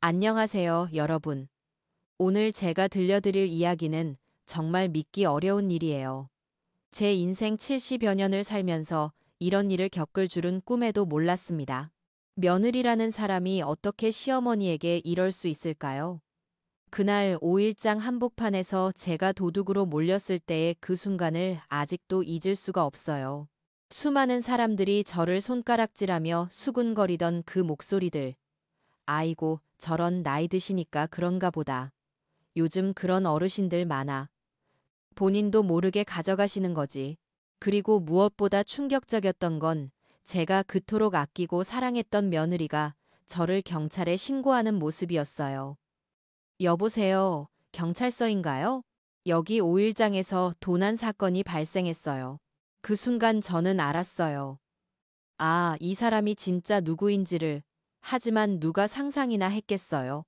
안녕하세요, 여러분. 오늘 제가 들려드릴 이야기는 정말 믿기 어려운 일이에요. 제 인생 70여 년을 살면서 이런 일을 겪을 줄은 꿈에도 몰랐습니다. 며느리라는 사람이 어떻게 시어머니에게 이럴 수 있을까요? 그날 5일장 한복판에서 제가 도둑으로 몰렸을 때의 그 순간을 아직도 잊을 수가 없어요. 수많은 사람들이 저를 손가락질하며 수군거리던 그 목소리들. 아이고, 저런 나이 드시니까 그런가 보다. 요즘 그런 어르신들 많아. 본인도 모르게 가져가시는 거지. 그리고 무엇보다 충격적이었던 건 제가 그토록 아끼고 사랑했던 며느리가 저를 경찰에 신고하는 모습이었어요. 여보세요, 경찰서인가요? 여기 5일장에서 도난 사건이 발생했어요. 그 순간 저는 알았어요. 아, 이 사람이 진짜 누구인지를. 하지만 누가 상상이나 했겠어요.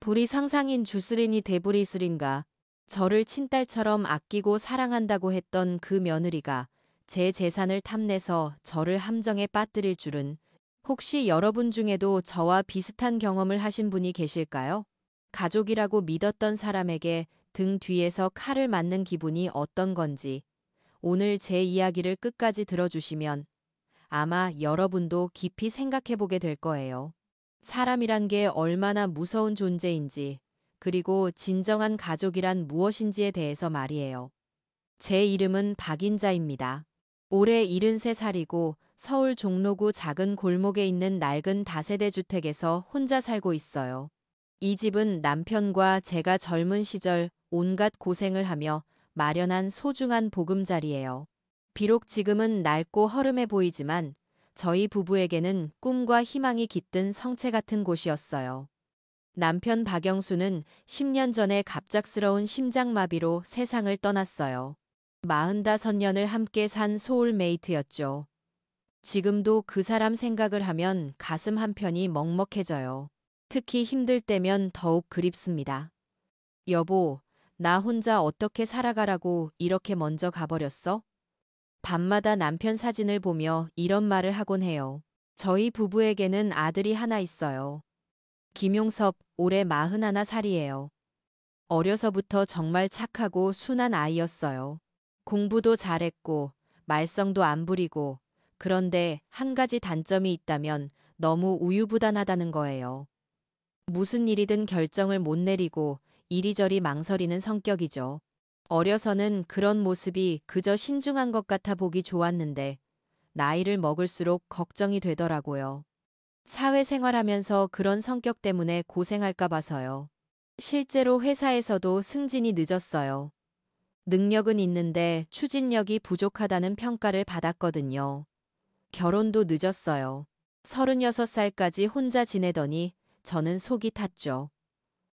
불이 상상인 주스린이 되브리스린가. 저를 친딸처럼 아끼고 사랑한다고 했던 그 며느리가 제 재산을 탐내서 저를 함정에 빠뜨릴 줄은. 혹시 여러분 중에도 저와 비슷한 경험을 하신 분이 계실까요? 가족이라고 믿었던 사람에게 등 뒤에서 칼을 맞는 기분이 어떤 건지 오늘 제 이야기를 끝까지 들어주시면 아마 여러분도 깊이 생각해 보게 될 거예요. 사람이란 게 얼마나 무서운 존재인지, 그리고 진정한 가족이란 무엇인지에 대해서 말이에요. 제 이름은 박인자입니다. 올해 73살이고 서울 종로구 작은 골목에 있는 낡은 다세대 주택에서 혼자 살고 있어요. 이 집은 남편과 제가 젊은 시절 온갖 고생을 하며 마련한 소중한 보금자리예요. 비록 지금은 낡고 허름해 보이지만 저희 부부에게는 꿈과 희망이 깃든 성체 같은 곳이었어요. 남편 박영수는 10년 전에 갑작스러운 심장마비로 세상을 떠났어요. 45년을 함께 산 소울메이트였죠. 지금도 그 사람 생각을 하면 가슴 한편이 먹먹해져요. 특히 힘들 때면 더욱 그립습니다. 여보, 나 혼자 어떻게 살아가라고 이렇게 먼저 가버렸어? 밤마다 남편 사진을 보며 이런 말을 하곤 해요. 저희 부부에게는 아들이 하나 있어요. 김용섭, 올해 41살이에요. 어려서부터 정말 착하고 순한 아이였어요. 공부도 잘했고, 말썽도 안 부리고, 그런데 한 가지 단점이 있다면 너무 우유부단하다는 거예요. 무슨 일이든 결정을 못 내리고 이리저리 망설이는 성격이죠. 어려서는 그런 모습이 그저 신중한 것 같아 보기 좋았는데 나이를 먹을수록 걱정이 되더라고요. 사회생활하면서 그런 성격 때문에 고생할까 봐서요. 실제로 회사에서도 승진이 늦었어요. 능력은 있는데 추진력이 부족하다는 평가를 받았거든요. 결혼도 늦었어요. 36살까지 혼자 지내더니 저는 속이 탔죠.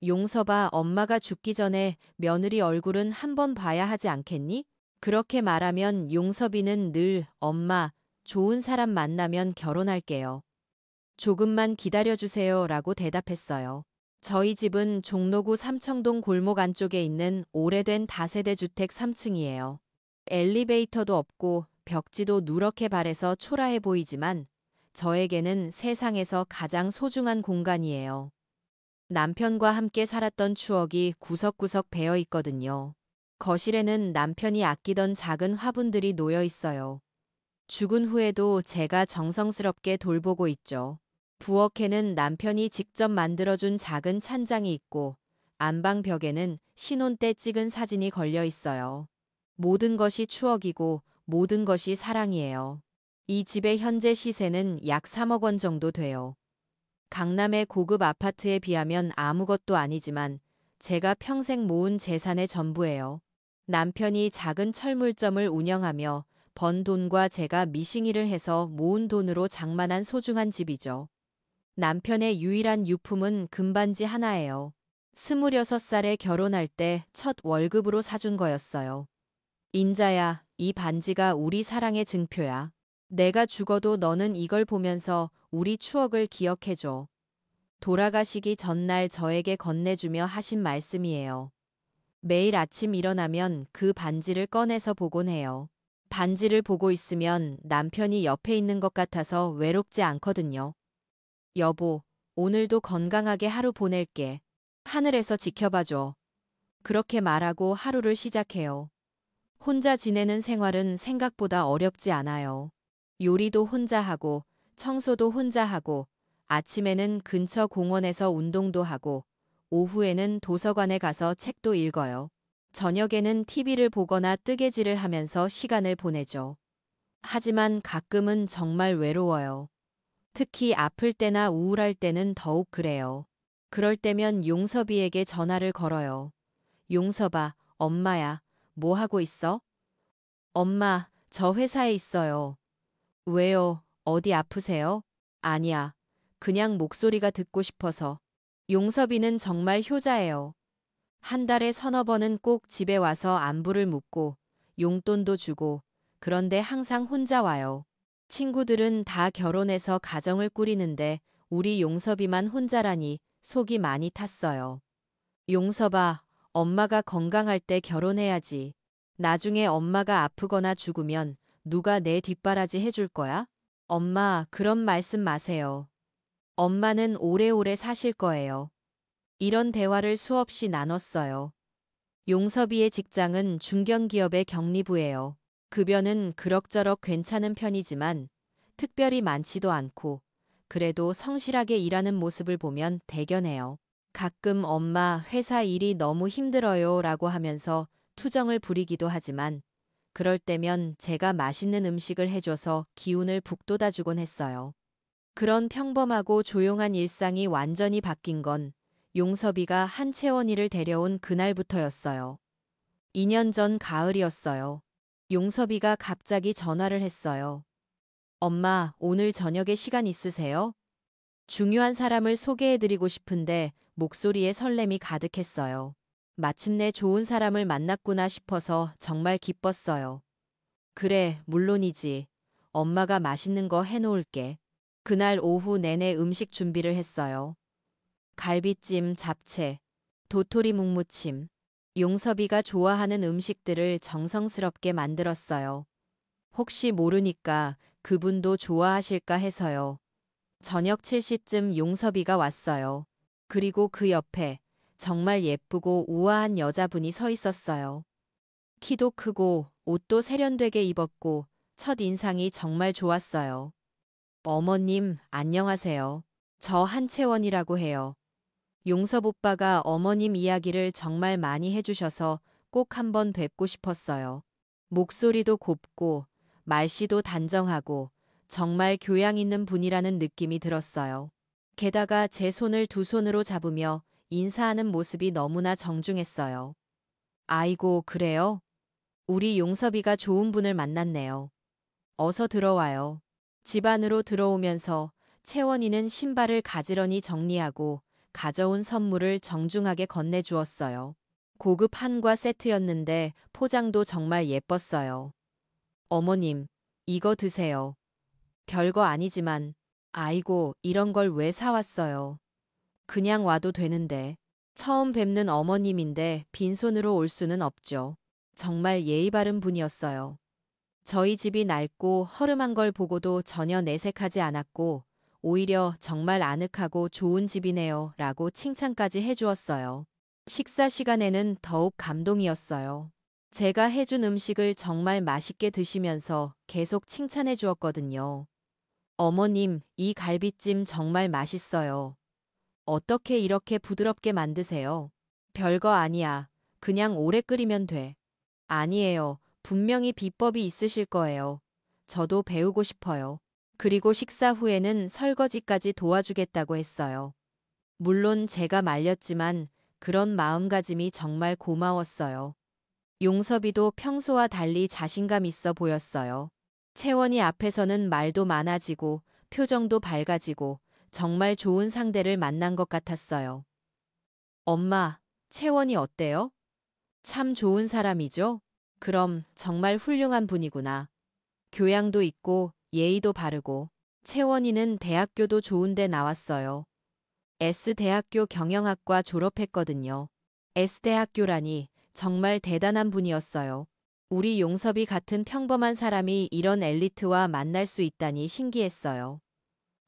용서봐, 엄마가 죽기 전에 며느리 얼굴은 한번 봐야 하지 않겠니? 그렇게 말하면 용섭이는 늘 엄마, 좋은 사람 만나면 결혼할게요. 조금만 기다려주세요 라고 대답했어요. 저희 집은 종로구 삼청동 골목 안쪽에 있는 오래된 다세대 주택 3층이에요. 엘리베이터도 없고 벽지도 누렇게 발해서 초라해 보이지만 저에게는 세상에서 가장 소중한 공간이에요. 남편과 함께 살았던 추억이 구석구석 배어 있거든요. 거실에는 남편이 아끼던 작은 화분들이 놓여 있어요. 죽은 후에도 제가 정성스럽게 돌보고 있죠. 부엌에는 남편이 직접 만들어준 작은 찬장이 있고 안방 벽에는 신혼 때 찍은 사진이 걸려 있어요. 모든 것이 추억이고 모든 것이 사랑이에요. 이 집의 현재 시세는 약 3억 원 정도 돼요. 강남의 고급 아파트에 비하면 아무것도 아니지만 제가 평생 모은 재산의 전부예요. 남편이 작은 철물점을 운영하며 번 돈과 제가 미싱일을 해서 모은 돈으로 장만한 소중한 집이죠. 남편의 유일한 유품은 금반지 하나예요. 26살에 결혼할 때 첫 월급으로 사준 거였어요. 인자야, 이 반지가 우리 사랑의 증표야. 내가 죽어도 너는 이걸 보면서 우리 추억을 기억해줘. 돌아가시기 전날 저에게 건네주며 하신 말씀이에요. 매일 아침 일어나면 그 반지를 꺼내서 보곤 해요. 반지를 보고 있으면 남편이 옆에 있는 것 같아서 외롭지 않거든요. 여보, 오늘도 건강하게 하루 보낼게. 하늘에서 지켜봐줘. 그렇게 말하고 하루를 시작해요. 혼자 지내는 생활은 생각보다 어렵지 않아요. 요리도 혼자 하고, 청소도 혼자 하고, 아침에는 근처 공원에서 운동도 하고, 오후에는 도서관에 가서 책도 읽어요. 저녁에는 TV를 보거나 뜨개질을 하면서 시간을 보내죠. 하지만 가끔은 정말 외로워요. 특히 아플 때나 우울할 때는 더욱 그래요. 그럴 때면 용섭이에게 전화를 걸어요. 용섭아, 엄마야, 뭐 하고 있어? 엄마, 저 회사에 있어요. 왜요? 어디 아프세요? 아니야. 그냥 목소리가 듣고 싶어서. 용섭이는 정말 효자예요. 한 달에 서너 번은 꼭 집에 와서 안부를 묻고 용돈도 주고 그런데 항상 혼자 와요. 친구들은 다 결혼해서 가정을 꾸리는데 우리 용섭이만 혼자라니 속이 많이 탔어요. 용섭아, 엄마가 건강할 때 결혼해야지. 나중에 엄마가 아프거나 죽으면 누가 내 뒷바라지 해줄 거야? 엄마, 그런 말씀 마세요. 엄마는 오래오래 사실 거예요. 이런 대화를 수없이 나눴어요. 용섭이의 직장은 중견기업의 격리부예요. 급여는 그럭저럭 괜찮은 편이지만 특별히 많지도 않고 그래도 성실하게 일하는 모습을 보면 대견해요. 가끔 엄마 회사 일이 너무 힘들어요 라고 하면서 투정을 부리기도 하지만 그럴 때면 제가 맛있는 음식을 해줘서 기운을 북돋아주곤 했어요. 그런 평범하고 조용한 일상이 완전히 바뀐 건 용섭이가 한채원이를 데려온 그날부터였어요. 2년 전 가을이었어요. 용섭이가 갑자기 전화를 했어요. 엄마, 오늘 저녁에 시간 있으세요? 중요한 사람을 소개해드리고 싶은데 목소리에 설렘이 가득했어요. 마침내 좋은 사람을 만났구나 싶어서 정말 기뻤어요. 그래, 물론이지. 엄마가 맛있는 거 해놓을게. 그날 오후 내내 음식 준비를 했어요. 갈비찜, 잡채, 도토리 묵무침, 용섭이가 좋아하는 음식들을 정성스럽게 만들었어요. 혹시 모르니까 그분도 좋아하실까 해서요. 저녁 7시쯤 용섭이가 왔어요. 그리고 그 옆에 정말 예쁘고 우아한 여자분이 서 있었어요. 키도 크고 옷도 세련되게 입었고 첫 인상이 정말 좋았어요. 어머님, 안녕하세요. 저 한채원이라고 해요. 용섭 오빠가 어머님 이야기를 정말 많이 해주셔서 꼭 한번 뵙고 싶었어요. 목소리도 곱고 말씨도 단정하고 정말 교양 있는 분이라는 느낌이 들었어요. 게다가 제 손을 두 손으로 잡으며 인사하는 모습이 너무나 정중했어요. 아이고, 그래요? 우리 용섭이가 좋은 분을 만났네요. 어서 들어와요. 집 안으로 들어오면서 채원이는 신발을 가지런히 정리하고 가져온 선물을 정중하게 건네주었어요. 고급 한과 세트였는데 포장도 정말 예뻤어요. 어머님, 이거 드세요. 별거 아니지만, 아이고, 이런 걸 왜 사왔어요? 그냥 와도 되는데. 처음 뵙는 어머님인데 빈손으로 올 수는 없죠. 정말 예의 바른 분이었어요. 저희 집이 낡고 허름한 걸 보고도 전혀 내색하지 않았고 오히려 정말 아늑하고 좋은 집이네요 라고 칭찬까지 해주었어요. 식사 시간에는 더욱 감동이었어요. 제가 해준 음식을 정말 맛있게 드시면서 계속 칭찬해 주었거든요. 어머님, 이 갈비찜 정말 맛있어요. 어떻게 이렇게 부드럽게 만드세요? 별거 아니야. 그냥 오래 끓이면 돼. 아니에요. 분명히 비법이 있으실 거예요. 저도 배우고 싶어요. 그리고 식사 후에는 설거지까지 도와주겠다고 했어요. 물론 제가 말렸지만 그런 마음가짐이 정말 고마웠어요. 용섭이도 평소와 달리 자신감 있어 보였어요. 채원이 앞에서는 말도 많아지고 표정도 밝아지고 정말 좋은 상대를 만난 것 같았어요. 엄마, 채원이 어때요? 참 좋은 사람이죠? 그럼 정말 훌륭한 분이구나. 교양도 있고 예의도 바르고 채원이는 대학교도 좋은데 나왔어요. S대학교 경영학과 졸업했거든요. S대학교라니 정말 대단한 분이었어요. 우리 용섭이 같은 평범한 사람이 이런 엘리트와 만날 수 있다니 신기했어요.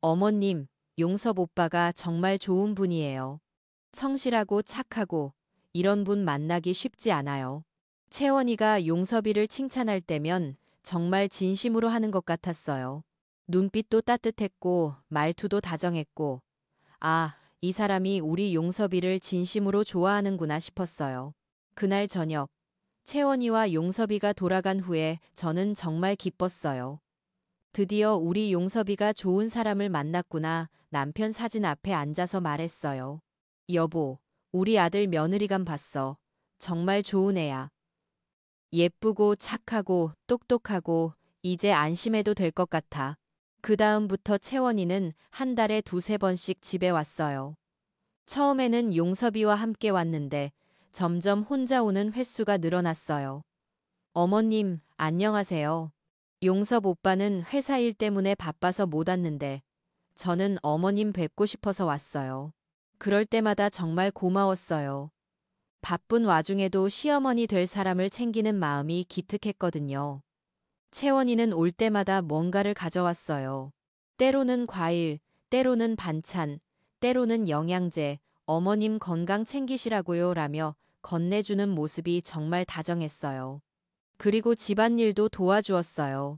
어머님, 용섭 오빠가 정말 좋은 분이에요. 성실하고 착하고 이런 분 만나기 쉽지 않아요. 채원이가 용섭이를 칭찬할 때면 정말 진심으로 하는 것 같았어요. 눈빛도 따뜻했고 말투도 다정했고 아, 이 사람이 우리 용섭이를 진심으로 좋아하는구나 싶었어요. 그날 저녁 채원이와 용섭이가 돌아간 후에 저는 정말 기뻤어요. 드디어 우리 용섭이가 좋은 사람을 만났구나. 남편 사진 앞에 앉아서 말했어요. 여보, 우리 아들 며느리감 봤어. 정말 좋은 애야. 예쁘고 착하고 똑똑하고 이제 안심해도 될 것 같아. 그 다음부터 채원이는 한 달에 두세 번씩 집에 왔어요. 처음에는 용섭이와 함께 왔는데 점점 혼자 오는 횟수가 늘어났어요. 어머님, 안녕하세요. 용섭 오빠는 회사 일 때문에 바빠서 못 왔는데 저는 어머님 뵙고 싶어서 왔어요. 그럴 때마다 정말 고마웠어요. 바쁜 와중에도 시어머니 될 사람을 챙기는 마음이 기특했거든요. 채원이는 올 때마다 뭔가를 가져왔어요. 때로는 과일, 때로는 반찬, 때로는 영양제, 어머님 건강 챙기시라고요 라며 건네주는 모습이 정말 다정했어요. 그리고 집안일도 도와주었어요.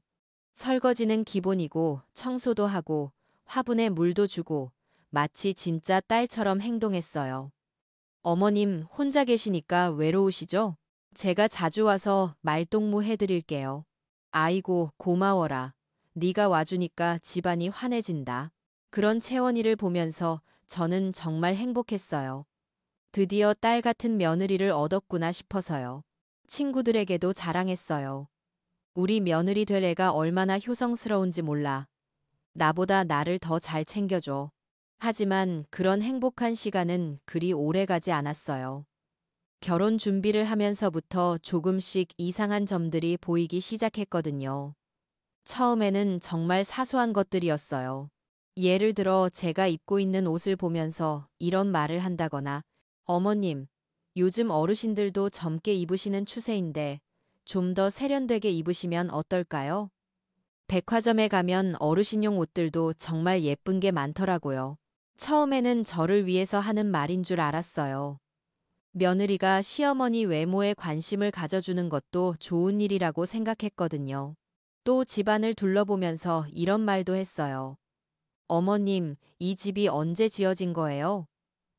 설거지는 기본이고 청소도 하고 화분에 물도 주고 마치 진짜 딸처럼 행동했어요. 어머님 혼자 계시니까 외로우시죠? 제가 자주 와서 말동무 해드릴게요. 아이고 고마워라. 네가 와주니까 집안이 환해진다. 그런 채원이를 보면서 저는 정말 행복했어요. 드디어 딸 같은 며느리를 얻었구나 싶어서요. 친구들에게도 자랑했어요. 우리 며느리 될 애가 얼마나 효성스러운지 몰라. 나보다 나를 더 잘 챙겨줘. 하지만 그런 행복한 시간은 그리 오래 가지 않았어요. 결혼 준비를 하면서부터 조금씩 이상한 점들이 보이기 시작했거든요. 처음에는 정말 사소한 것들이었어요. 예를 들어 제가 입고 있는 옷을 보면서 이런 말을 한다거나 어머님, 요즘 어르신들도 젊게 입으시는 추세인데 좀 더 세련되게 입으시면 어떨까요? 백화점에 가면 어르신용 옷들도 정말 예쁜 게 많더라고요. 처음에는 저를 위해서 하는 말인 줄 알았어요. 며느리가 시어머니 외모에 관심을 가져주는 것도 좋은 일이라고 생각했거든요. 또 집안을 둘러보면서 이런 말도 했어요. 어머님, 이 집이 언제 지어진 거예요?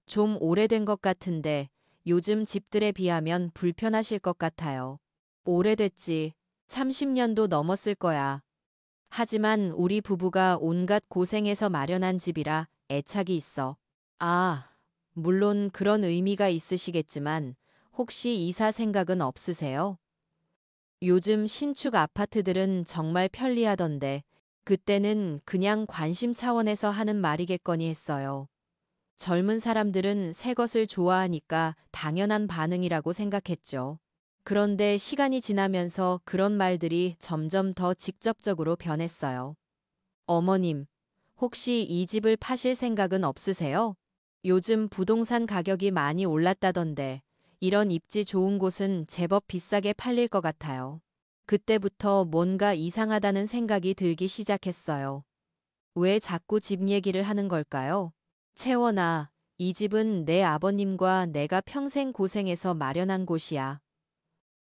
좀 오래된 것 같은데 요즘 집들에 비하면 불편하실 것 같아요. 오래됐지. 30년도 넘었을 거야. 하지만 우리 부부가 온갖 고생해서 마련한 집이라 애착이 있어. 아, 물론 그런 의미가 있으시겠지만 혹시 이사 생각은 없으세요? 요즘 신축 아파트들은 정말 편리하던데 그때는 그냥 관심 차원에서 하는 말이겠거니 했어요. 젊은 사람들은 새 것을 좋아하니까 당연한 반응이라고 생각했죠. 그런데 시간이 지나면서 그런 말들이 점점 더 직접적으로 변했어요. 어머님, 혹시 이 집을 파실 생각은 없으세요? 요즘 부동산 가격이 많이 올랐다던데 이런 입지 좋은 곳은 제법 비싸게 팔릴 것 같아요. 그때부터 뭔가 이상하다는 생각이 들기 시작했어요. 왜 자꾸 집 얘기를 하는 걸까요? 채원아, 이 집은 내 아버님과 내가 평생 고생해서 마련한 곳이야.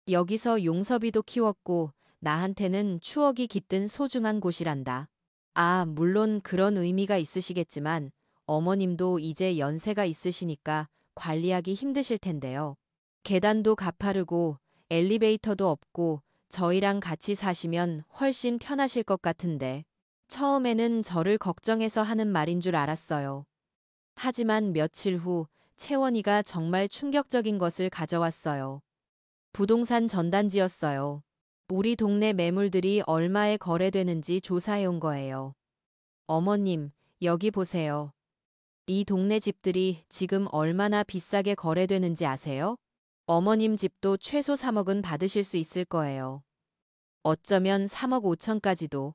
여기서 용섭이도 키웠고 나한테는 추억이 깃든 소중한 곳이란다. 아, 물론 그런 의미가 있으시겠지만 어머님도 이제 연세가 있으시니까 관리하기 힘드실 텐데요. 계단도 가파르고 엘리베이터도 없고 저희랑 같이 사시면 훨씬 편하실 것 같은데. 처음에는 저를 걱정해서 하는 말인 줄 알았어요. 하지만 며칠 후 채원이가 정말 충격적인 것을 가져왔어요. 부동산 전단지였어요. 우리 동네 매물들이 얼마에 거래되는지 조사해 온 거예요. 어머님, 여기 보세요. 이 동네 집들이 지금 얼마나 비싸게 거래되는지 아세요? 어머님 집도 최소 3억은 받으실 수 있을 거예요. 어쩌면 3억 5천까지도.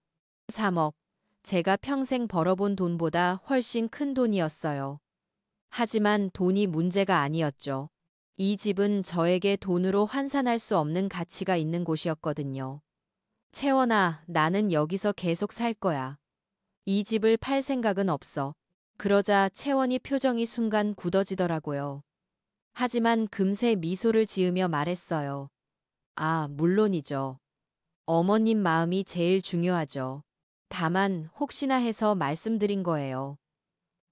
3억. 제가 평생 벌어본 돈보다 훨씬 큰 돈이었어요. 하지만 돈이 문제가 아니었죠. 이 집은 저에게 돈으로 환산할 수 없는 가치가 있는 곳이었거든요. 채원아, 나는 여기서 계속 살 거야. 이 집을 팔 생각은 없어. 그러자 채원이 표정이 순간 굳어지더라고요. 하지만 금세 미소를 지으며 말했어요. 아, 물론이죠. 어머님 마음이 제일 중요하죠. 다만 혹시나 해서 말씀드린 거예요.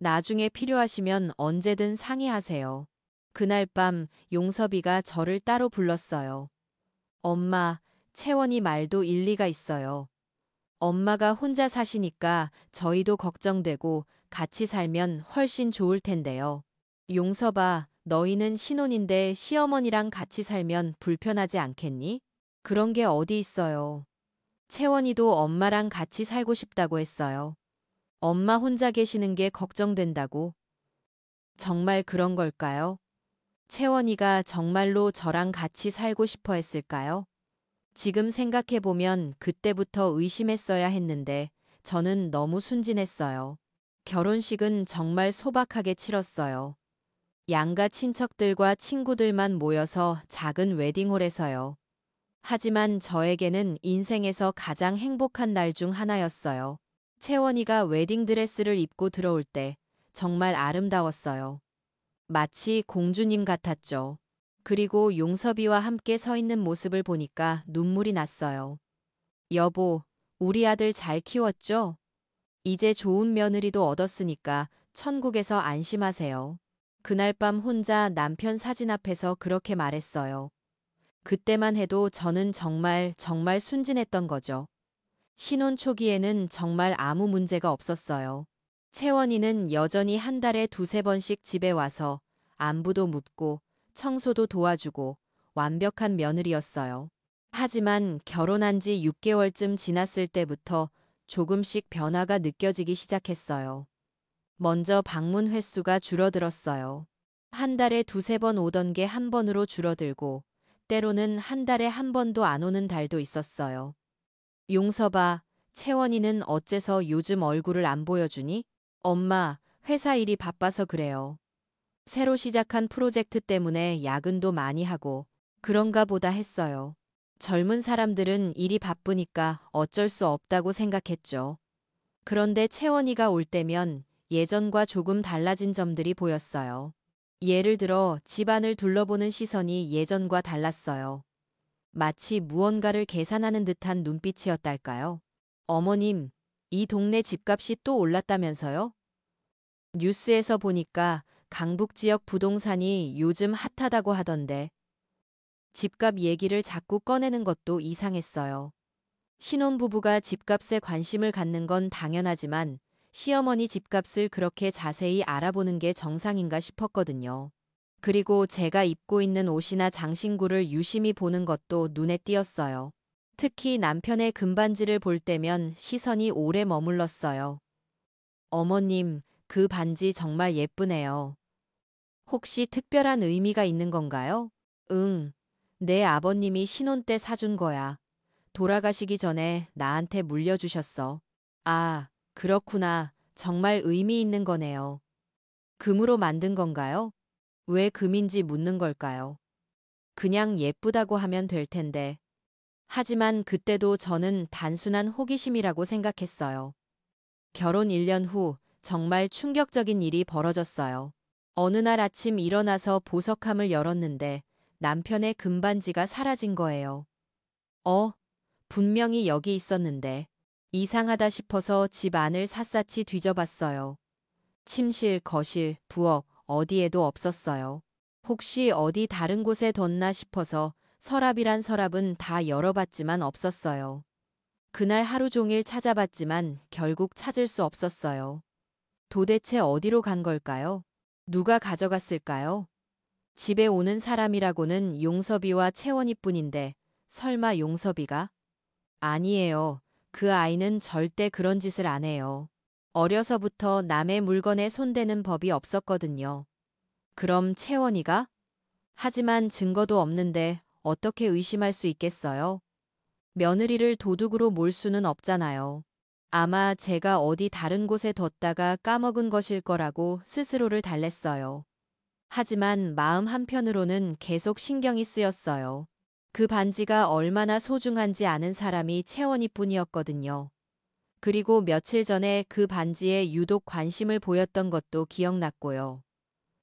나중에 필요하시면 언제든 상의하세요. 그날 밤 용섭이가 저를 따로 불렀어요. 엄마, 채원이 말도 일리가 있어요. 엄마가 혼자 사시니까 저희도 걱정되고 같이 살면 훨씬 좋을 텐데요. 용섭아, 너희는 신혼인데 시어머니랑 같이 살면 불편하지 않겠니? 그런 게 어디 있어요. 채원이도 엄마랑 같이 살고 싶다고 했어요. 엄마 혼자 계시는 게 걱정된다고. 정말 그런 걸까요? 채원이가 정말로 저랑 같이 살고 싶어 했을까요? 지금 생각해보면 그때부터 의심했어야 했는데 저는 너무 순진했어요. 결혼식은 정말 소박하게 치렀어요. 양가 친척들과 친구들만 모여서 작은 웨딩홀에서요. 하지만 저에게는 인생에서 가장 행복한 날 중 하나였어요. 채원이가 웨딩드레스를 입고 들어올 때 정말 아름다웠어요. 마치 공주님 같았죠. 그리고 용섭이와 함께 서 있는 모습을 보니까 눈물이 났어요. 여보, 우리 아들 잘 키웠죠? 이제 좋은 며느리도 얻었으니까 천국에서 안심하세요. 그날 밤 혼자 남편 사진 앞에서 그렇게 말했어요. 그때만 해도 저는 정말 순진했던 거죠. 신혼 초기에는 정말 아무 문제가 없었어요. 채원이는 여전히 한 달에 두세 번씩 집에 와서 안부도 묻고 청소도 도와주고 완벽한 며느리였어요. 하지만 결혼한 지 6개월쯤 지났을 때부터 조금씩 변화가 느껴지기 시작했어요. 먼저 방문 횟수가 줄어들었어요. 한 달에 두세 번 오던 게 한 번으로 줄어들고 때로는 한 달에 한 번도 안 오는 달도 있었어요. 용서봐, 채원이는 어째서 요즘 얼굴을 안 보여주니? 엄마, 회사 일이 바빠서 그래요. 새로 시작한 프로젝트 때문에 야근도 많이 하고 그런가 보다 했어요. 젊은 사람들은 일이 바쁘니까 어쩔 수 없다고 생각했죠. 그런데 채원이가 올 때면 예전과 조금 달라진 점들이 보였어요. 예를 들어 집안을 둘러보는 시선이 예전과 달랐어요. 마치 무언가를 계산하는 듯한 눈빛이었달까요? 어머님, 이 동네 집값이 또 올랐다면서요? 뉴스에서 보니까 강북 지역 부동산이 요즘 핫하다고 하던데 집값 얘기를 자꾸 꺼내는 것도 이상했어요. 신혼부부가 집값에 관심을 갖는 건 당연하지만 시어머니 집값을 그렇게 자세히 알아보는 게 정상인가 싶었거든요. 그리고 제가 입고 있는 옷이나 장신구를 유심히 보는 것도 눈에 띄었어요. 특히 남편의 금반지를 볼 때면 시선이 오래 머물렀어요. 어머님, 그 반지 정말 예쁘네요. 혹시 특별한 의미가 있는 건가요? 응, 내 아버님이 신혼 때 사준 거야. 돌아가시기 전에 나한테 물려주셨어. 아, 그렇구나. 정말 의미 있는 거네요. 금으로 만든 건가요? 왜 금인지 묻는 걸까요? 그냥 예쁘다고 하면 될 텐데. 하지만 그때도 저는 단순한 호기심이라고 생각했어요. 결혼 1년 후 정말 충격적인 일이 벌어졌어요. 어느 날 아침 일어나서 보석함을 열었는데 남편의 금반지가 사라진 거예요. 어, 분명히 여기 있었는데. 이상하다 싶어서 집 안을 샅샅이 뒤져봤어요. 침실, 거실, 부엌, 어디에도 없었어요. 혹시 어디 다른 곳에 뒀나 싶어서 서랍이란 서랍은 다 열어봤지만 없었어요. 그날 하루 종일 찾아봤지만 결국 찾을 수 없었어요. 도대체 어디로 간 걸까요? 누가 가져갔을까요? 집에 오는 사람이라고는 용섭이와 채원이뿐인데 설마 용섭이가? 아니에요. 그 아이는 절대 그런 짓을 안 해요. 어려서부터 남의 물건에 손대는 법이 없었거든요. 그럼 채원이가? 하지만 증거도 없는데 어떻게 의심할 수 있겠어요? 며느리를 도둑으로 몰 수는 없잖아요. 아마 제가 어디 다른 곳에 뒀다가 까먹은 것일 거라고 스스로를 달랬어요. 하지만 마음 한편으로는 계속 신경이 쓰였어요. 그 반지가 얼마나 소중한지 아는 사람이 채원이뿐이었거든요. 그리고 며칠 전에 그 반지에 유독 관심을 보였던 것도 기억났고요.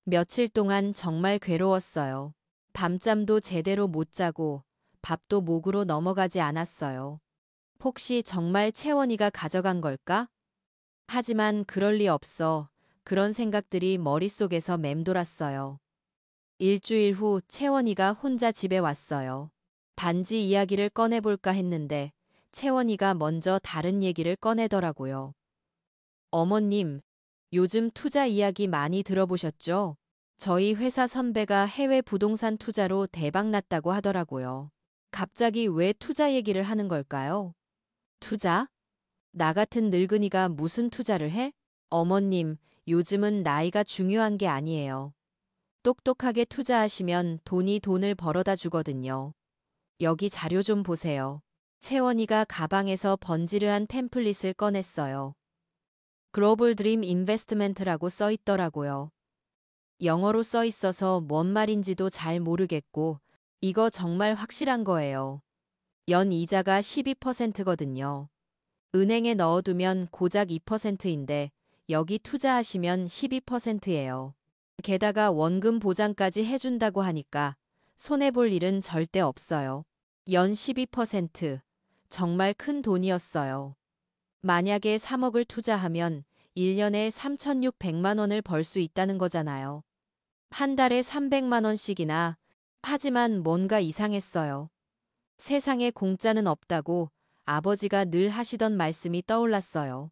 며칠 동안 정말 괴로웠어요. 밤잠도 제대로 못 자고 밥도 목으로 넘어가지 않았어요. 혹시 정말 채원이가 가져간 걸까? 하지만 그럴 리 없어. 그런 생각들이 머릿속에서 맴돌았어요. 일주일 후 채원이가 혼자 집에 왔어요. 반지 이야기를 꺼내볼까 했는데 채원이가 먼저 다른 얘기를 꺼내더라고요. 어머님, 요즘 투자 이야기 많이 들어보셨죠? 저희 회사 선배가 해외 부동산 투자로 대박 났다고 하더라고요. 갑자기 왜 투자 얘기를 하는 걸까요? 투자? 나 같은 늙은이가 무슨 투자를 해? 어머님, 요즘은 나이가 중요한 게 아니에요. 똑똑하게 투자하시면 돈이 돈을 벌어다 주거든요. 여기 자료 좀 보세요. 채원이가 가방에서 번지르한 팸플릿을 꺼냈어요. 글로벌 드림 인베스트멘트라고 써 있더라고요. 영어로 써 있어서 뭔 말인지도 잘 모르겠고, 이거 정말 확실한 거예요. 연 이자가 12%거든요. 은행에 넣어두면 고작 2%인데, 여기 투자하시면 12%예요. 게다가 원금 보장까지 해준다고 하니까 손해볼 일은 절대 없어요. 연 12%. 정말 큰 돈이었어요. 만약에 3억을 투자하면 1년에 3,600만 원을 벌 수 있다는 거잖아요. 한 달에 300만 원씩이나. 하지만 뭔가 이상했어요. 세상에 공짜는 없다고 아버지가 늘 하시던 말씀이 떠올랐어요.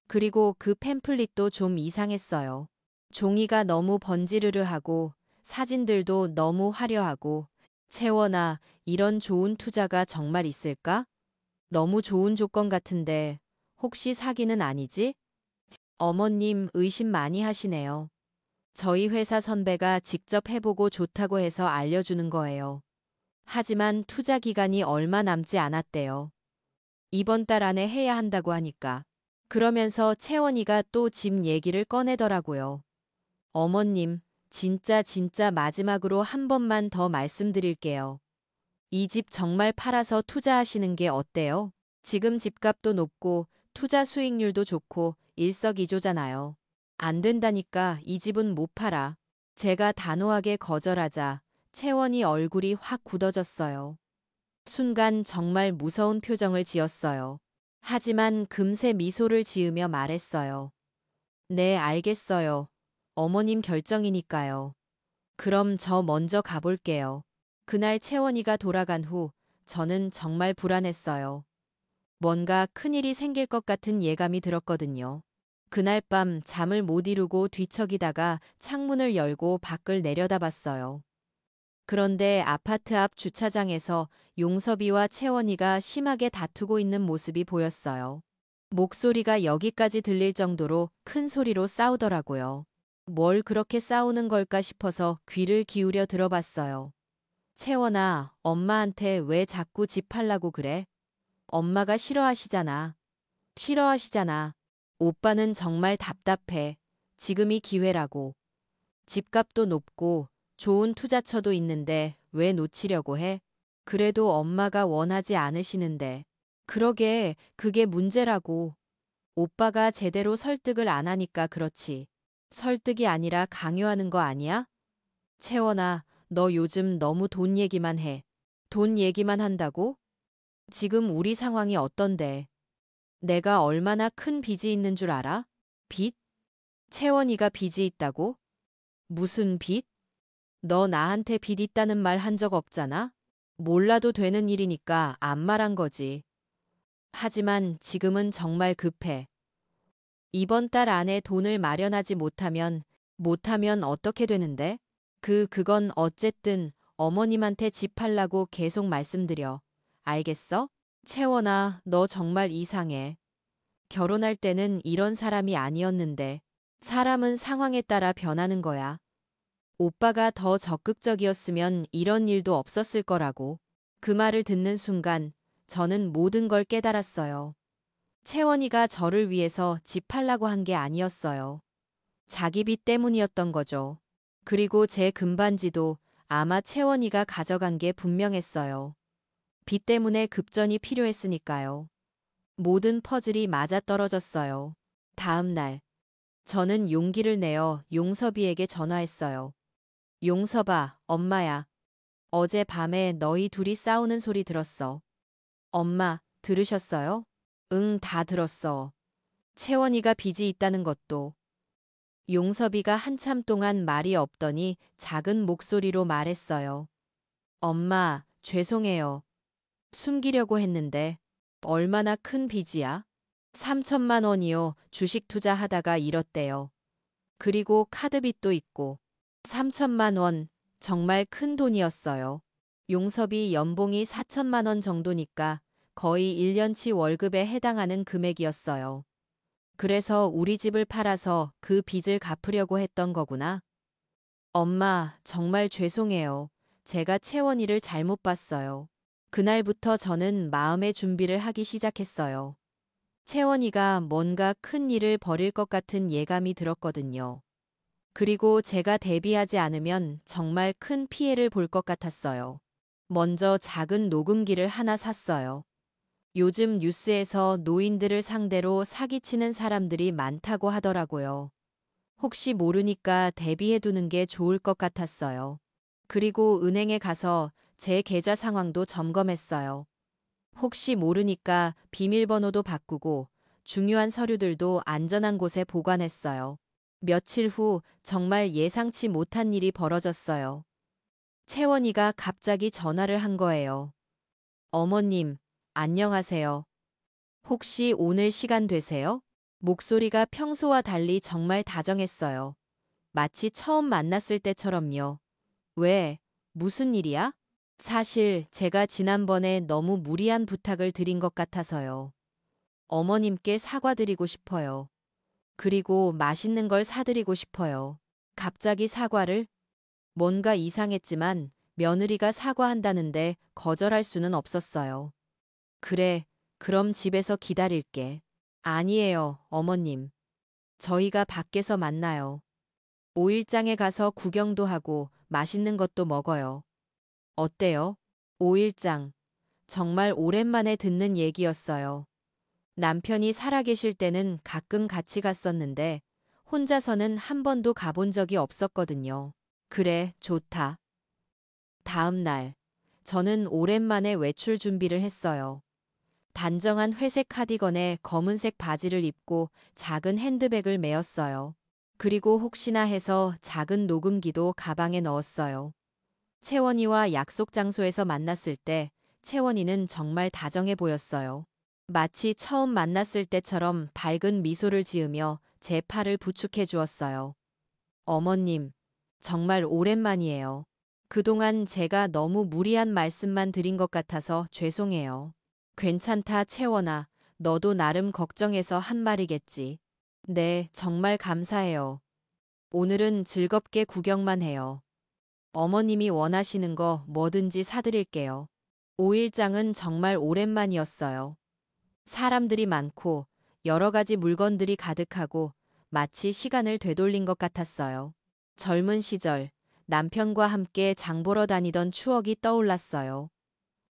그리고 그 팸플릿도 좀 이상했어요. 종이가 너무 번지르르하고 사진들도 너무 화려하고 채원아, 이런 좋은 투자가 정말 있을까? 너무 좋은 조건 같은데 혹시 사기는 아니지? 어머님 의심 많이 하시네요. 저희 회사 선배가 직접 해보고 좋다고 해서 알려주는 거예요. 하지만 투자 기간이 얼마 남지 않았대요. 이번 달 안에 해야 한다고 하니까. 그러면서 채원이가 또 집 얘기를 꺼내더라고요. 어머님, 진짜 마지막으로 한 번만 더 말씀드릴게요. 이 집 정말 팔아서 투자하시는 게 어때요? 지금 집값도 높고 투자 수익률도 좋고 일석이조잖아요. 안 된다니까 이 집은 못 팔아. 제가 단호하게 거절하자 채원이 얼굴이 확 굳어졌어요. 순간 정말 무서운 표정을 지었어요. 하지만 금세 미소를 지으며 말했어요. 네, 알겠어요. 어머님 결정이니까요. 그럼 저 먼저 가볼게요. 그날 채원이가 돌아간 후 저는 정말 불안했어요. 뭔가 큰일이 생길 것 같은 예감이 들었거든요. 그날 밤 잠을 못 이루고 뒤척이다가 창문을 열고 밖을 내려다봤어요. 그런데 아파트 앞 주차장에서 용섭이와 채원이가 심하게 다투고 있는 모습이 보였어요. 목소리가 여기까지 들릴 정도로 큰 소리로 싸우더라고요. 뭘 그렇게 싸우는 걸까 싶어서 귀를 기울여 들어봤어요. 채원아, 엄마한테 왜 자꾸 집 팔라고 그래? 엄마가 싫어하시잖아. 싫어하시잖아. 오빠는 정말 답답해. 지금이 기회라고. 집값도 높고 좋은 투자처도 있는데 왜 놓치려고 해? 그래도 엄마가 원하지 않으시는데. 그러게, 그게 문제라고. 오빠가 제대로 설득을 안 하니까 그렇지. 설득이 아니라 강요하는 거 아니야? 채원아, 너 요즘 너무 돈 얘기만 해. 돈 얘기만 한다고? 지금 우리 상황이 어떤데? 내가 얼마나 큰 빚이 있는 줄 알아? 빚? 채원이가 빚이 있다고? 무슨 빚? 너 나한테 빚 있다는 말 한 적 없잖아? 몰라도 되는 일이니까 안 말한 거지. 하지만 지금은 정말 급해. 이번 달 안에 돈을 마련하지 못하면 어떻게 되는데? 그건 어쨌든 어머님한테 집 팔라고 계속 말씀드려. 알겠어? 채원아, 너 정말 이상해. 결혼할 때는 이런 사람이 아니었는데. 사람은 상황에 따라 변하는 거야. 오빠가 더 적극적이었으면 이런 일도 없었을 거라고. 그 말을 듣는 순간 저는 모든 걸 깨달았어요. 채원이가 저를 위해서 집 팔라고 한 게 아니었어요. 자기 빚 때문이었던 거죠. 그리고 제 금반지도 아마 채원이가 가져간 게 분명했어요. 빚 때문에 급전이 필요했으니까요. 모든 퍼즐이 맞아떨어졌어요. 다음 날, 저는 용기를 내어 용섭이에게 전화했어요. 용섭아, 엄마야. 어제 밤에 너희 둘이 싸우는 소리 들었어. 엄마, 들으셨어요? 응, 다 들었어. 채원이가 빚이 있다는 것도. 용섭이가 한참 동안 말이 없더니 작은 목소리로 말했어요. 엄마, 죄송해요. 숨기려고 했는데. 얼마나 큰 빚이야? 3천만 원이요. 주식 투자하다가 잃었대요. 그리고 카드빚도 있고. 3천만 원, 정말 큰 돈이었어요. 용섭이 연봉이 4천만 원 정도니까 거의 1년치 월급에 해당하는 금액이었어요. 그래서 우리 집을 팔아서 그 빚을 갚으려고 했던 거구나. 엄마, 정말 죄송해요. 제가 채원이를 잘못 봤어요. 그날부터 저는 마음의 준비를 하기 시작했어요. 채원이가 뭔가 큰 일을 벌일 것 같은 예감이 들었거든요. 그리고 제가 대비하지 않으면 정말 큰 피해를 볼 것 같았어요. 먼저 작은 녹음기를 하나 샀어요. 요즘 뉴스에서 노인들을 상대로 사기치는 사람들이 많다고 하더라고요. 혹시 모르니까 대비해두는 게 좋을 것 같았어요. 그리고 은행에 가서 제 계좌 상황도 점검했어요. 혹시 모르니까 비밀번호도 바꾸고 중요한 서류들도 안전한 곳에 보관했어요. 며칠 후 정말 예상치 못한 일이 벌어졌어요. 채원이가 갑자기 전화를 한 거예요. 어머님, 안녕하세요. 혹시 오늘 시간 되세요? 목소리가 평소와 달리 정말 다정했어요. 마치 처음 만났을 때처럼요. 왜? 무슨 일이야? 사실 제가 지난번에 너무 무리한 부탁을 드린 것 같아서요. 어머님께 사과드리고 싶어요. 그리고 맛있는 걸 사드리고 싶어요. 갑자기 사과를? 뭔가 이상했지만 며느리가 사과한다는데 거절할 수는 없었어요. 그래, 그럼 집에서 기다릴게. 아니에요, 어머님. 저희가 밖에서 만나요. 5일장에 가서 구경도 하고 맛있는 것도 먹어요. 어때요? 5일장. 정말 오랜만에 듣는 얘기였어요. 남편이 살아계실 때는 가끔 같이 갔었는데 혼자서는 한 번도 가본 적이 없었거든요. 그래, 좋다. 다음 날, 저는 오랜만에 외출 준비를 했어요. 단정한 회색 카디건에 검은색 바지를 입고 작은 핸드백을 메었어요. 그리고 혹시나 해서 작은 녹음기도 가방에 넣었어요. 채원이와 약속 장소에서 만났을 때 채원이는 정말 다정해 보였어요. 마치 처음 만났을 때처럼 밝은 미소를 지으며 제 팔을 부축해 주었어요. 어머님, 정말 오랜만이에요. 그동안 제가 너무 무리한 말씀만 드린 것 같아서 죄송해요. 괜찮다, 채원아. 너도 나름 걱정해서 한 말이겠지. 네, 정말 감사해요. 오늘은 즐겁게 구경만 해요. 어머님이 원하시는 거 뭐든지 사드릴게요. 5일장은 정말 오랜만이었어요. 사람들이 많고 여러 가지 물건들이 가득하고 마치 시간을 되돌린 것 같았어요. 젊은 시절 남편과 함께 장 보러 다니던 추억이 떠올랐어요.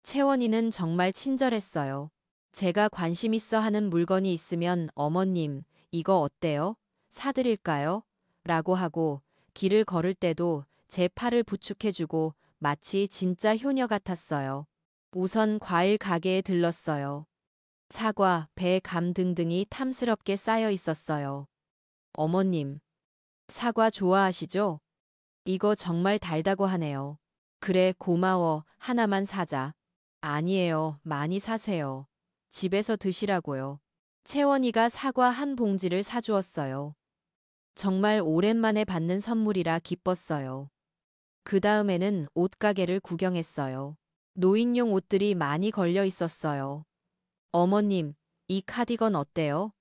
채원이는 정말 친절했어요. 제가 관심 있어 하는 물건이 있으면 어머님, 이거 어때요? 사드릴까요? 라고 하고 길을 걸을 때도 제 팔을 부축해주고 마치 진짜 효녀 같았어요. 우선 과일 가게에 들렀어요. 사과, 배, 감 등등이 탐스럽게 쌓여 있었어요. 어머님, 사과 좋아하시죠? 이거 정말 달다고 하네요. 그래, 고마워. 하나만 사자. 아니에요. 많이 사세요. 집에서 드시라고요. 채원이가 사과 한 봉지를 사주었어요. 정말 오랜만에 받는 선물이라 기뻤어요. 그 다음에는 옷가게를 구경했어요. 노인용 옷들이 많이 걸려 있었어요. 어머님, 이 카디건 어때요?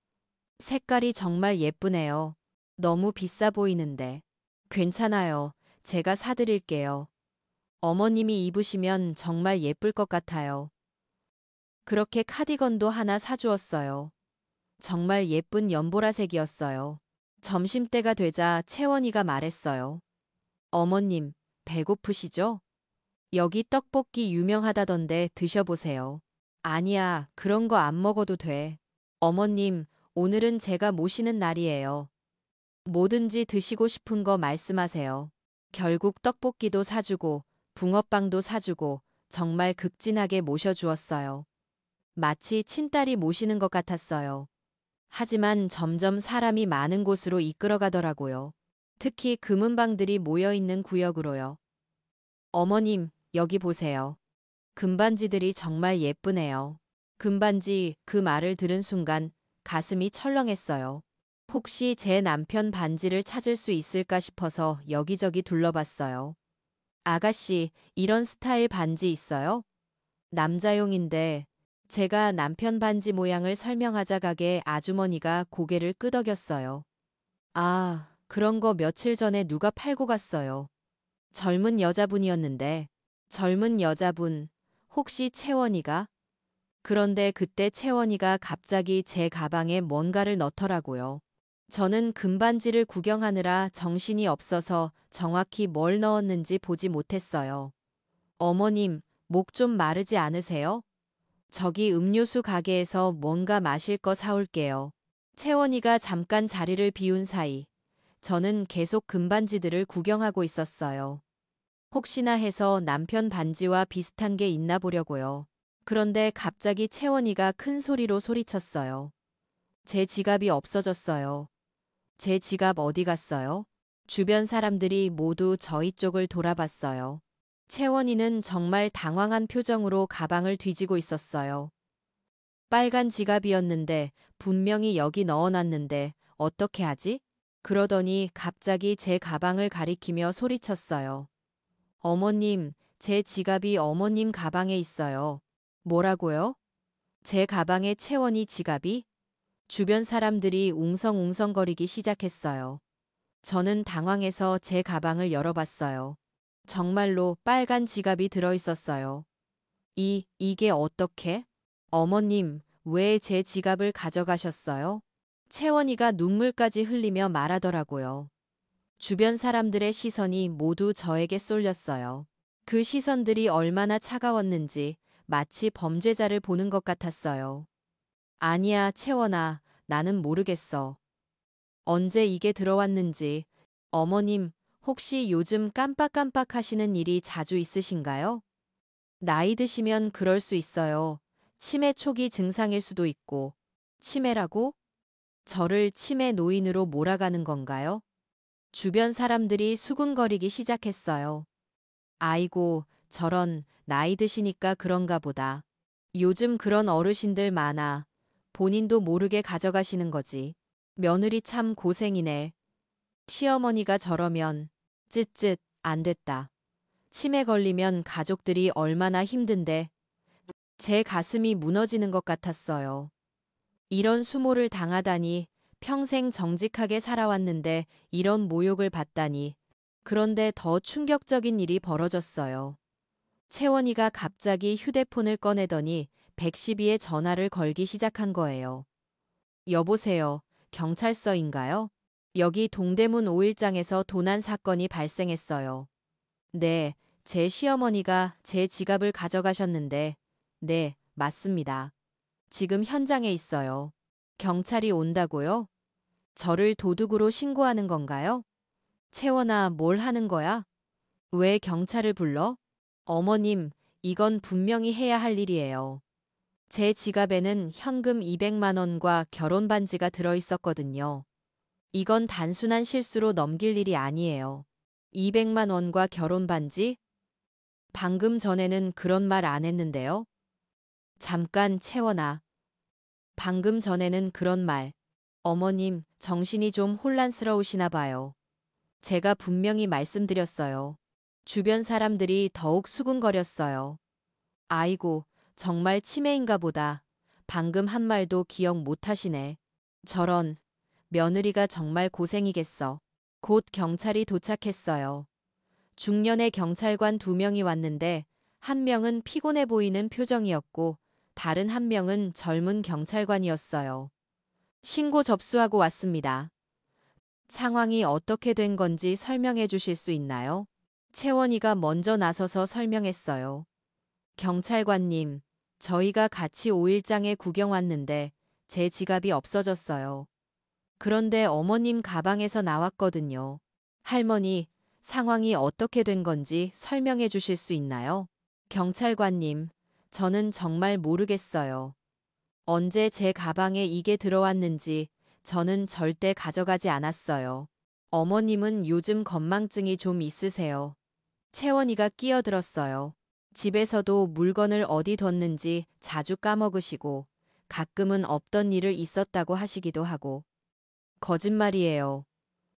색깔이 정말 예쁘네요. 너무 비싸 보이는데. 괜찮아요. 제가 사드릴게요. 어머님이 입으시면 정말 예쁠 것 같아요. 그렇게 카디건도 하나 사주었어요. 정말 예쁜 연보라색이었어요. 점심때가 되자 채원이가 말했어요. 어머님, 배고프시죠? 여기 떡볶이 유명하다던데 드셔보세요. 아니야, 그런 거 안 먹어도 돼. 어머님, 오늘은 제가 모시는 날이에요. 뭐든지 드시고 싶은 거 말씀하세요. 결국 떡볶이도 사주고, 붕어빵도 사주고, 정말 극진하게 모셔주었어요. 마치 친딸이 모시는 것 같았어요. 하지만 점점 사람이 많은 곳으로 이끌어가더라고요. 특히 금은방들이 모여있는 구역으로요. 어머님, 여기 보세요. 금반지들이 정말 예쁘네요. 금반지 그 말을 들은 순간 가슴이 철렁했어요. 혹시 제 남편 반지를 찾을 수 있을까 싶어서 여기저기 둘러봤어요. 아가씨, 이런 스타일 반지 있어요? 남자용인데 제가 남편 반지 모양을 설명하자 가게 아주머니가 고개를 끄덕였어요. 아, 그런 거 며칠 전에 누가 팔고 갔어요. 젊은 여자분이었는데. 젊은 여자분, 혹시 채원이가? 그런데 그때 채원이가 갑자기 제 가방에 뭔가를 넣더라고요. 저는 금반지를 구경하느라 정신이 없어서 정확히 뭘 넣었는지 보지 못했어요. 어머님, 목 좀 마르지 않으세요? 저기 음료수 가게에서 뭔가 마실 거 사올게요. 채원이가 잠깐 자리를 비운 사이, 저는 계속 금반지들을 구경하고 있었어요. 혹시나 해서 남편 반지와 비슷한 게 있나 보려고요. 그런데 갑자기 채원이가 큰 소리로 소리쳤어요. 제 지갑이 없어졌어요. 제 지갑 어디 갔어요? 주변 사람들이 모두 저희 쪽을 돌아봤어요. 채원이는 정말 당황한 표정으로 가방을 뒤지고 있었어요. 빨간 지갑이었는데 분명히 여기 넣어놨는데 어떻게 하지? 그러더니 갑자기 제 가방을 가리키며 소리쳤어요. 어머님, 제 지갑이 어머님 가방에 있어요. 뭐라고요? 제 가방에 채원이 지갑이? 주변 사람들이 웅성웅성거리기 시작했어요. 저는 당황해서 제 가방을 열어봤어요. 정말로 빨간 지갑이 들어있었어요. 이게 어떻게? 어머님, 왜 제 지갑을 가져가셨어요? 채원이가 눈물까지 흘리며 말하더라고요. 주변 사람들의 시선이 모두 저에게 쏠렸어요. 그 시선들이 얼마나 차가웠는지 마치 범죄자를 보는 것 같았어요. 아니야, 채원아, 나는 모르겠어. 언제 이게 들어왔는지. 어머님, 혹시 요즘 깜빡깜빡 하시는 일이 자주 있으신가요? 나이 드시면 그럴 수 있어요. 치매 초기 증상일 수도 있고. 치매라고? 저를 치매 노인으로 몰아가는 건가요? 주변 사람들이 수군거리기 시작했어요. 아이고, 저런, 나이 드시니까 그런가 보다. 요즘 그런 어르신들 많아. 본인도 모르게 가져가시는 거지. 며느리 참 고생이네. 시어머니가 저러면, 쯧쯧, 안 됐다. 치매 걸리면 가족들이 얼마나 힘든데. 제 가슴이 무너지는 것 같았어요. 이런 수모를 당하다니, 평생 정직하게 살아왔는데 이런 모욕을 받다니. 그런데 더 충격적인 일이 벌어졌어요. 채원이가 갑자기 휴대폰을 꺼내더니 112에 전화를 걸기 시작한 거예요. 여보세요, 경찰서인가요? 여기 동대문 5일장에서 도난 사건이 발생했어요. 네, 제 시어머니가 제 지갑을 가져가셨는데, 네, 맞습니다. 지금 현장에 있어요. 경찰이 온다고요? 저를 도둑으로 신고하는 건가요? 채원아, 뭘 하는 거야? 왜 경찰을 불러? 어머님, 이건 분명히 해야 할 일이에요. 제 지갑에는 현금 200만 원과 결혼 반지가 들어 있었거든요. 이건 단순한 실수로 넘길 일이 아니에요. 200만 원과 결혼 반지? 방금 전에는 그런 말 안 했는데요. 잠깐, 채원아. 방금 전에는 그런 말. 어머님, 정신이 좀 혼란스러우시나 봐요. 제가 분명히 말씀드렸어요. 주변 사람들이 더욱 수군거렸어요. 아이고, 정말 치매인가 보다. 방금 한 말도 기억 못 하시네. 저런, 며느리가 정말 고생이겠어. 곧 경찰이 도착했어요. 중년의 경찰관 2명이 왔는데 한 명은 피곤해 보이는 표정이었고 다른 한 명은 젊은 경찰관이었어요. 신고 접수하고 왔습니다. 상황이 어떻게 된 건지 설명해 주실 수 있나요? 채원이가 먼저 나서서 설명했어요. 경찰관님, 저희가 같이 5일장에 구경 왔는데 제 지갑이 없어졌어요. 그런데 어머님 가방에서 나왔거든요. 할머니, 상황이 어떻게 된 건지 설명해 주실 수 있나요? 경찰관님, 저는 정말 모르겠어요. 언제 제 가방에 이게 들어왔는지 저는 절대 가져가지 않았어요. 어머님은 요즘 건망증이 좀 있으세요. 채원이가 끼어들었어요. 집에서도 물건을 어디 뒀는지 자주 까먹으시고 가끔은 없던 일을 있었다고 하시기도 하고. 거짓말이에요.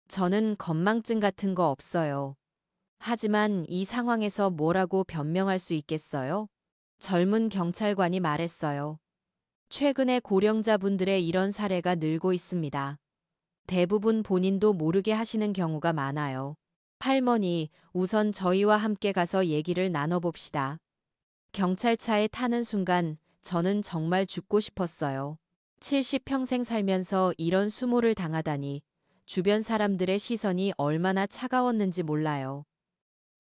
저는 건망증 같은 거 없어요. 하지만 이 상황에서 뭐라고 변명할 수 있겠어요? 젊은 경찰관이 말했어요. 최근에 고령자분들의 이런 사례가 늘고 있습니다. 대부분 본인도 모르게 하시는 경우가 많아요. 할머니, 우선 저희와 함께 가서 얘기를 나눠봅시다. 경찰차에 타는 순간 저는 정말 죽고 싶었어요. 70평생 살면서 이런 수모를 당하다니 주변 사람들의 시선이 얼마나 차가웠는지 몰라요.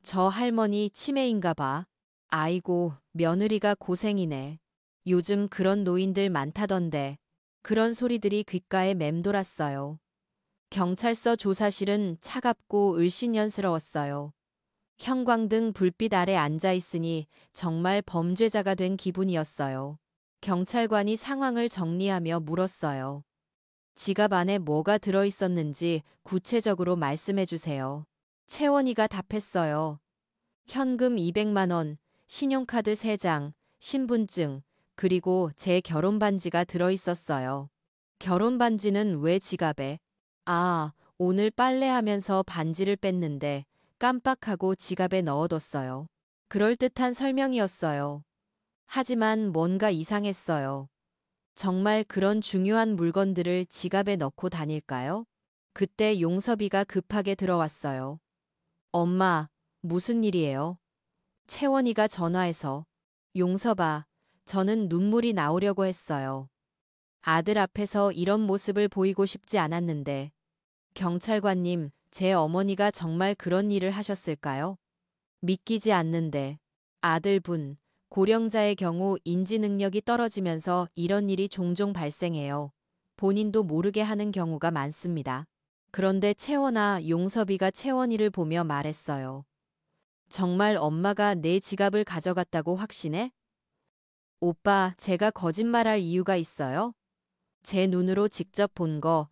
저 할머니 치매인가 봐. 아이고, 며느리가 고생이네. 요즘 그런 노인들 많다던데. 그런 소리들이 귓가에 맴돌았어요. 경찰서 조사실은 차갑고 을씨년스러웠어요. 형광등 불빛 아래 앉아 있으니 정말 범죄자가 된 기분이었어요. 경찰관이 상황을 정리하며 물었어요. 지갑 안에 뭐가 들어있었는지 구체적으로 말씀해 주세요. 채원이가 답했어요. 현금 200만 원, 신용카드 3장, 신분증, 그리고 제 결혼 반지가 들어있었어요. 결혼 반지는 왜 지갑에? 아, 오늘 빨래하면서 반지를 뺐는데 깜빡하고 지갑에 넣어뒀어요. 그럴듯한 설명이었어요. 하지만 뭔가 이상했어요. 정말 그런 중요한 물건들을 지갑에 넣고 다닐까요? 그때 용섭이가 급하게 들어왔어요. 엄마, 무슨 일이에요? 채원이가 전화해서. 용섭아, 저는 눈물이 나오려고 했어요. 아들 앞에서 이런 모습을 보이고 싶지 않았는데. 경찰관님, 제 어머니가 정말 그런 일을 하셨을까요? 믿기지 않는데. 아들분, 고령자의 경우 인지 능력이 떨어지면서 이런 일이 종종 발생해요. 본인도 모르게 하는 경우가 많습니다. 그런데 채원아, 용섭이가 채원이를 보며 말했어요. 정말 엄마가 내 지갑을 가져갔다고 확신해? 오빠, 제가 거짓말할 이유가 있어요? 제 눈으로 직접 본 거